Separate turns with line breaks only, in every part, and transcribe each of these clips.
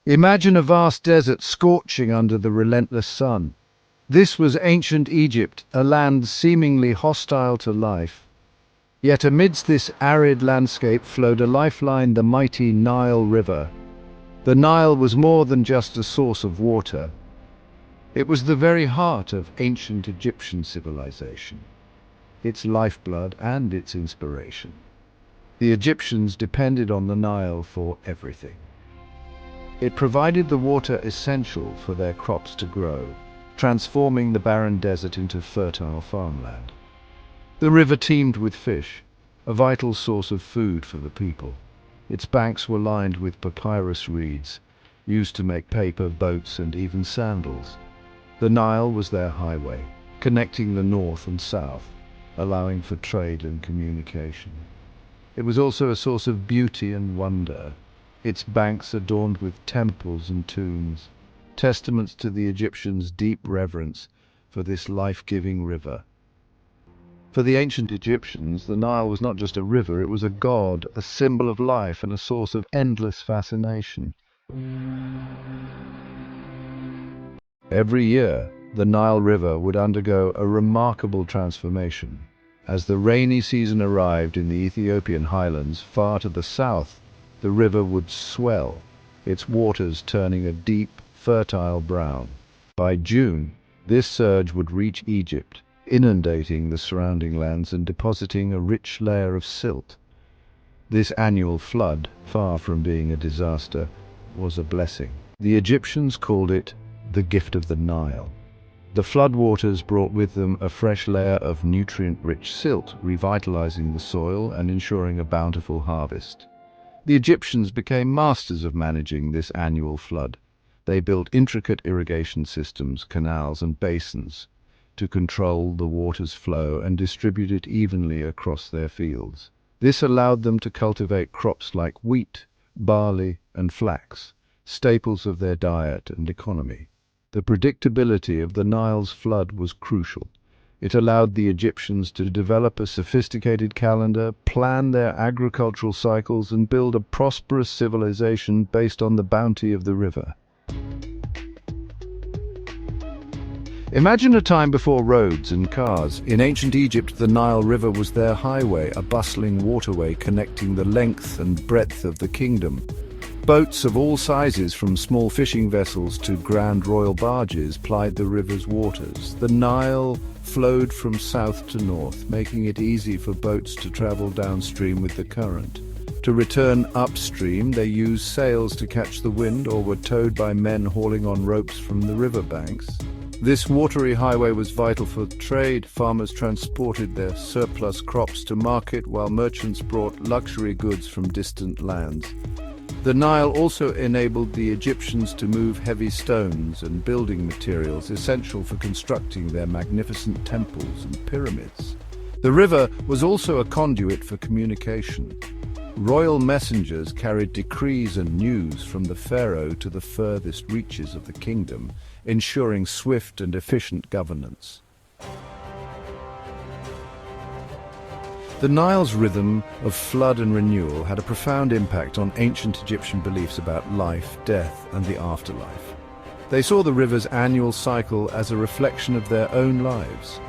Imagine a vast desert scorching under the relentless sun. This was ancient Egypt, a land seemingly hostile to life. Yet amidst this arid landscape flowed a lifeline, the mighty Nile River. The Nile was more than just a source of water. It was the very heart of ancient Egyptian civilization, its lifeblood and its inspiration. The Egyptians depended on the Nile for everything. It provided the water essential for their crops to grow, transforming the barren desert into fertile farmland. The river teemed with fish, a vital source of food for the people. Its banks were lined with papyrus reeds, used to make paper, boats, and even sandals. The Nile was their highway, connecting the north and south, allowing for trade and communication. It was also a source of beauty and wonder, its banks adorned with temples and tombs, testaments to the Egyptians' deep reverence for this life-giving river. For the ancient Egyptians, the Nile was not just a river, it was a god, a symbol of life, and a source of endless fascination. Every year, the Nile River would undergo a remarkable transformation. As the rainy season arrived in the Ethiopian highlands far to the south, the river would swell, its waters turning a deep, fertile brown. By June, this surge would reach Egypt, inundating the surrounding lands and depositing a rich layer of silt. This annual flood, far from being a disaster, was a blessing. The Egyptians called it the gift of the Nile. The floodwaters brought with them a fresh layer of nutrient-rich silt, revitalizing the soil and ensuring a bountiful harvest. The Egyptians became masters of managing this annual flood. They built intricate irrigation systems, canals, and basins to control the water's flow and distribute it evenly across their fields. This allowed them to cultivate crops like wheat, barley, and flax, staples of their diet and economy. The predictability of the Nile's flood was crucial. It allowed the Egyptians to develop a sophisticated calendar, plan their agricultural cycles, and build a prosperous civilization based on the bounty of the river. Imagine a time before roads and cars. In ancient Egypt, the Nile River was their highway, a bustling waterway connecting the length and breadth of the kingdom. Boats of all sizes, from small fishing vessels to grand royal barges, plied the river's waters. The Nile flowed from south to north, making it easy for boats to travel downstream with the current. To return upstream, they used sails to catch the wind or were towed by men hauling on ropes from the riverbanks. This watery highway was vital for trade. Farmers transported their surplus crops to market, while merchants brought luxury goods from distant lands. The Nile also enabled the Egyptians to move heavy stones and building materials essential for constructing their magnificent temples and pyramids. The river was also a conduit for communication. Royal messengers carried decrees and news from the pharaoh to the furthest reaches of the kingdom, ensuring swift and efficient governance. The Nile's rhythm of flood and renewal had a profound impact on ancient Egyptian beliefs about life, death, and the afterlife. They saw the river's annual cycle as a reflection of their own lives.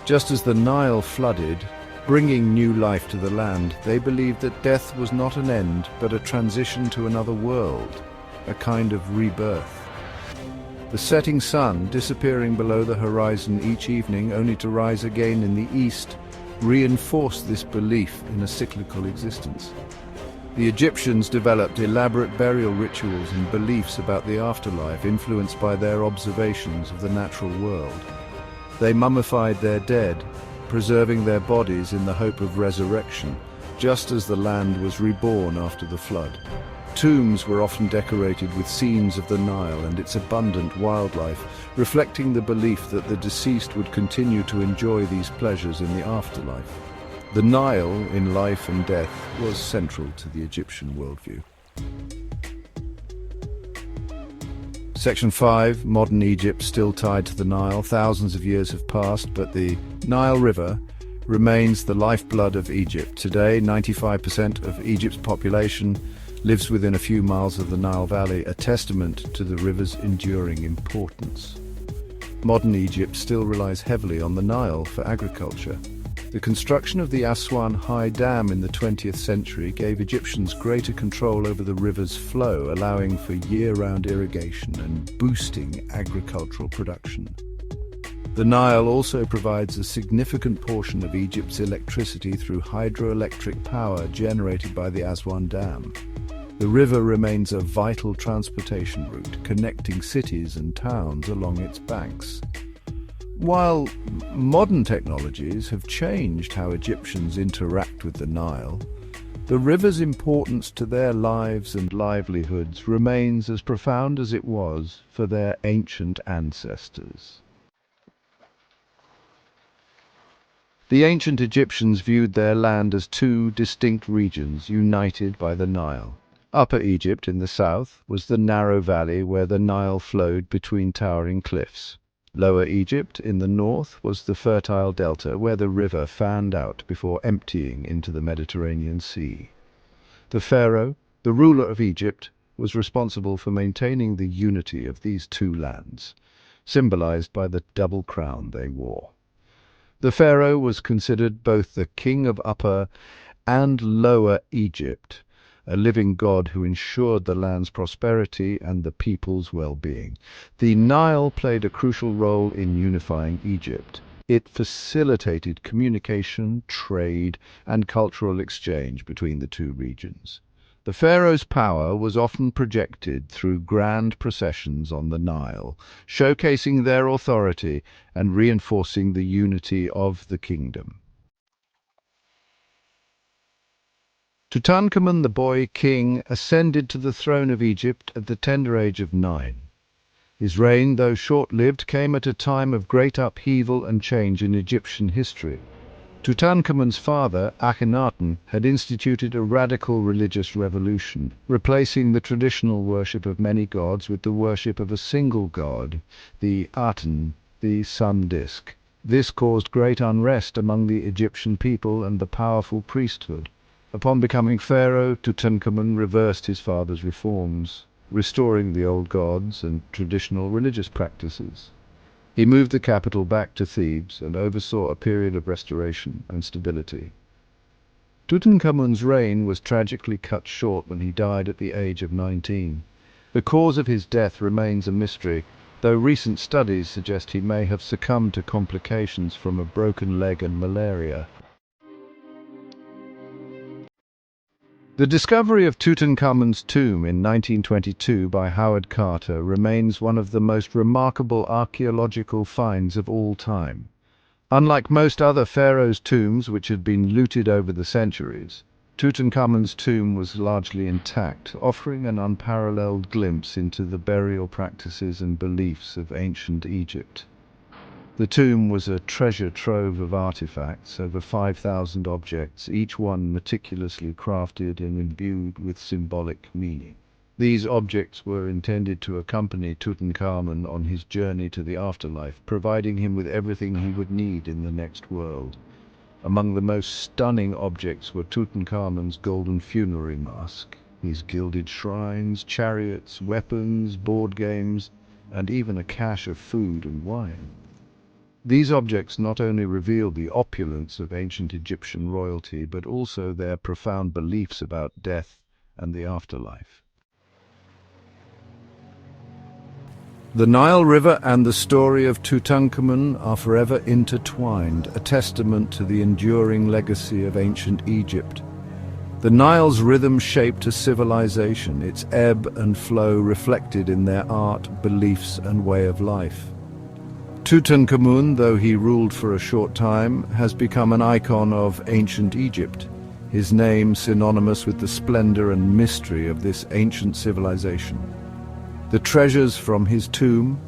Just as the Nile flooded, bringing new life to the land, they believed that death was not an end, but a transition to another world, a kind of rebirth. The setting sun, disappearing below the horizon each evening only to rise again in the east, reinforced this belief in a cyclical existence. The Egyptians developed elaborate burial rituals and beliefs about the afterlife, influenced by their observations of the natural world. They mummified their dead, preserving their bodies in the hope of resurrection, just as the land was reborn after the flood. Tombs were often decorated with scenes of the Nile and its abundant wildlife, reflecting the belief that the deceased would continue to enjoy these pleasures in the afterlife. The Nile, in life and death, was central to the Egyptian worldview. Section 5, modern Egypt, still tied to the Nile. Thousands of years have passed, but the Nile River remains the lifeblood of Egypt. Today, 95% of Egypt's population lives within a few miles of the Nile Valley, a testament to the river's enduring importance. Modern Egypt still relies heavily on the Nile for agriculture. The construction of the Aswan High Dam in the 20th century gave Egyptians greater control over the river's flow, allowing for year-round irrigation and boosting agricultural production. The Nile also provides a significant portion of Egypt's electricity through hydroelectric power generated by the Aswan Dam. The river remains a vital transportation route, connecting cities and towns along its banks. While modern technologies have changed how Egyptians interact with the Nile, the river's importance to their lives and livelihoods remains as profound as it was for their ancient ancestors. The ancient Egyptians viewed their land as two distinct regions united by the Nile. Upper Egypt in the south was the narrow valley where the Nile flowed between towering cliffs. Lower Egypt in the north was the fertile delta where the river fanned out before emptying into the Mediterranean Sea. The pharaoh, the ruler of Egypt, was responsible for maintaining the unity of these two lands, symbolized by the double crown they wore. The pharaoh was considered both the king of Upper and Lower Egypt, a living god who ensured the land's prosperity and the people's well-being. The Nile played a crucial role in unifying Egypt. It facilitated communication, trade, and cultural exchange between the two regions. The pharaoh's power was often projected through grand processions on the Nile, showcasing their authority and reinforcing the unity of the kingdom. Tutankhamun, the boy king, ascended to the throne of Egypt at the tender age of 9. His reign, though short-lived, came at a time of great upheaval and change in Egyptian history. Tutankhamun's father, Akhenaten, had instituted a radical religious revolution, replacing the traditional worship of many gods with the worship of a single god, the Aten, the sun disk. This caused great unrest among the Egyptian people and the powerful priesthood. Upon becoming pharaoh, Tutankhamun reversed his father's reforms, restoring the old gods and traditional religious practices. He moved the capital back to Thebes and oversaw a period of restoration and stability. Tutankhamun's reign was tragically cut short when he died at the age of 19. The cause of his death remains a mystery, though recent studies suggest he may have succumbed to complications from a broken leg and malaria. The discovery of Tutankhamun's tomb in 1922 by Howard Carter remains one of the most remarkable archaeological finds of all time. Unlike most other pharaohs' tombs which had been looted over the centuries, Tutankhamun's tomb was largely intact, offering an unparalleled glimpse into the burial practices and beliefs of ancient Egypt. The tomb was a treasure trove of artifacts, over 5,000 objects, each one meticulously crafted and imbued with symbolic meaning. These objects were intended to accompany Tutankhamun on his journey to the afterlife, providing him with everything he would need in the next world. Among the most stunning objects were Tutankhamun's golden funerary mask, his gilded shrines, chariots, weapons, board games, and even a cache of food and wine. These objects not only reveal the opulence of ancient Egyptian royalty, but also their profound beliefs about death and the afterlife. The Nile River and the story of Tutankhamun are forever intertwined, a testament to the enduring legacy of ancient Egypt. The Nile's rhythm shaped a civilization, its ebb and flow reflected in their art, beliefs, and way of life. Tutankhamun, though he ruled for a short time, has become an icon of ancient Egypt, his name synonymous with the splendor and mystery of this ancient civilization. The treasures from his tomb,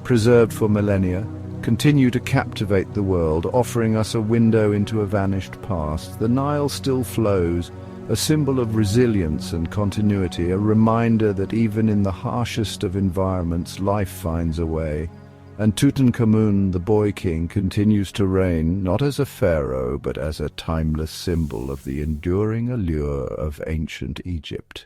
preserved for millennia, continue to captivate the world, offering us a window into a vanished past. The Nile still flows, a symbol of resilience and continuity, a reminder that even in the harshest of environments, life finds a way. And Tutankhamun, the boy king, continues to reign, not as a pharaoh, but as a timeless symbol of the enduring allure of ancient Egypt.